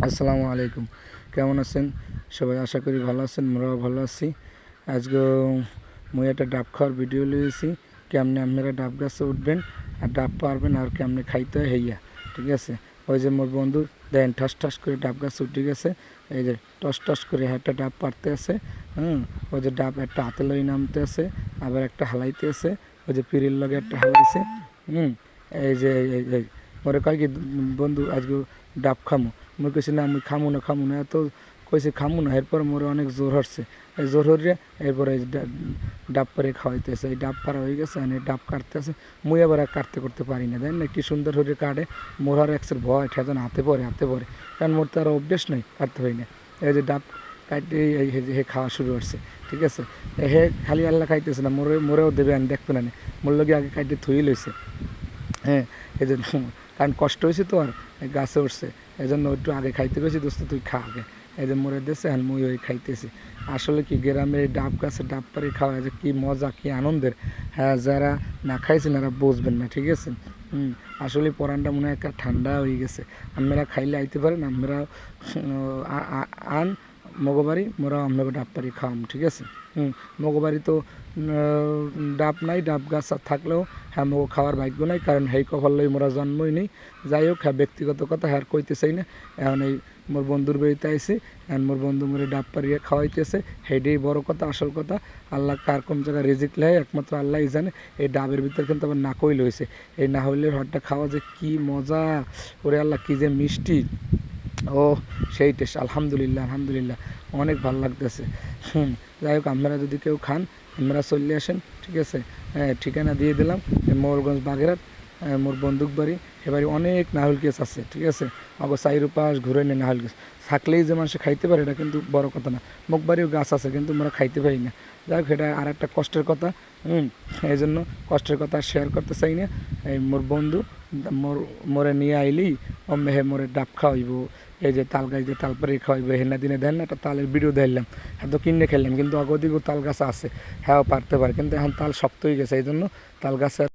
আসসালামু আলাইকুম। কেমন আছেন সবাই? আশা করি ভালো আছেন, আমরাও ভালো আছি। আজকে মুই একটা ডাব খাওয়ার ভিডিও লিয়েছি, কেমনে আপনারা ডাব গাছে উঠবেন আর ডাব পারবেন আর কেমনে খাইতে হয় হইয়া, ঠিক আছে? ওই যে মোর বন্ধু দেন ঠাস ঠাস করে ডাব গাছে উঠে গেছে, এই যে টস টস করে একটা ডাব পারতে আছে। ওই যে ডাব একটা হাতে লই নামতে আছে, আবার একটা হালাইতে আছে, ওই যে পিড়ির লগে একটা হালাইছে। এই যে এই মোরে কয় কি বন্ধু আজকে ডাব খামু, মুই কইছি না মুই খামু না এত কইছি খামু না। এরপর মোরে অনেক জোর হচ্ছে, এই জোর হরিয়ে এরপরে ডাব পারে খাওয়াইতেছে। এই ডাব পাড়া হয়ে গেছে, এই ডাব কাটতেছে। মুই আবার আর কাটতে করতে পারি না, দেন না কি সুন্দর হরিয়ে কাটে। মোর আর একসের ভয় ঠেতন হাতে পড়ে কারণ মোর তো আর অভ্যেস নাই, কাটতে পারি না। এই যে ডাব কাটতে হে খাওয়া শুরু করছে, ঠিক আছে? হে খালি আল্লাহ খাইতেছে না, মোরেও দেবে, আমি দেখবে না মোর লগে আগে কাটতে থুই লইছে। হ্যাঁ, এই জন্য কারণ কষ্ট হয়েছে তো আর গাছে উঠছে, এই জন্য একটু আগে খাইতে গেছি, দোস্ত তুই খা আগে। এই যে মরে দিয়েছে আর মুই ওই খাইতেছি। আসলে কি গ্রামের এই ডাব গাছে ডাব পাড়ি খাওয়া যে কী মজা, কী আনন্দের, হ্যাঁ যারা না খাইছেন এরা বুঝবেন না, ঠিক আছে? আসলে পরানটা মনে হয় একটা ঠান্ডা হয়ে গেছে। আপনারা খাইলে আইতে পারেন, আপনারা আন মগবাড়ি, মোরা আমরা ডাব পাড়ি খাওয়াম, ঠিক আছে? মগবাড়ি তো ডাব নাই, ডাব গাছ থাকলেও হ্যাঁ মগো খাওয়ার ভাগ্য নাই, কারণ হেই কপাল লই মোরা জন্মই নেই। যাই হোক, হ্যাঁ ব্যক্তিগত কথা হ্যাঁ কইতে চাই না। এখন এই মোর বন্ধুর বাড়িতে আইসি, এখন মোর বন্ধু মোরে ডাব পাড়িয়ে খাওয়াইতেছে, সেইটাই বড় কথা, আসল কথা। আল্লাহ কার কোন জায়গায় রিজিক লেয় একমাত্র আল্লাহই জানে। এই ডাবের ভিতর কিন্তু আবার না কইলে হয়েছে, এই না হইলে হটটা খাওয়া যে কী মজা, ওরে আল্লাহ কী যে মিষ্টি, ও সেই টেস্ট। আলহামদুলিল্লাহ অনেক ভালো লাগতেছে। যাই হোক, আপনারা যদি কেউ খান আপনারা চলে আসেন, ঠিক আছে? ঠিকানা দিয়ে দিলাম, মোরগঞ্জ বাগেরহাট, মোর বন্দুক বাড়ি। এবারে অনেক নাহল গাছ আছে, ঠিক আছে? অগো চাইর পাশ ঘুরে নিয়ে নাহল গাছ থাকলেই যে মানুষ খাইতে পারে এটা কিন্তু বড় কথা না। মুখ বাড়িও গাছ আছে কিন্তু আমরা খাইতে পারি না। যাই হোক, এটা আর একটা কষ্টের কথা। এই জন্য কষ্টের কথা শেয়ার করতে চাই না। এই মোর বন্ধু মোরে নিয়ে আইলি অম্মে হে মোরে ডাব খাওয়াইব, এই যে তাল গাছ দিয়ে তাল পাড়ি খাওয়াইব। হেনা দিনে দেন না একটা তালের ভিডিও দেখলাম, হ্যাঁ তো কিনে খেললাম, কিন্তু অগদিকও তাল গাছ আছে, হ্যাঁ পারতে পারে, কিন্তু এখন তাল শক্ত হয়ে গেছে, এই জন্য তাল গাছে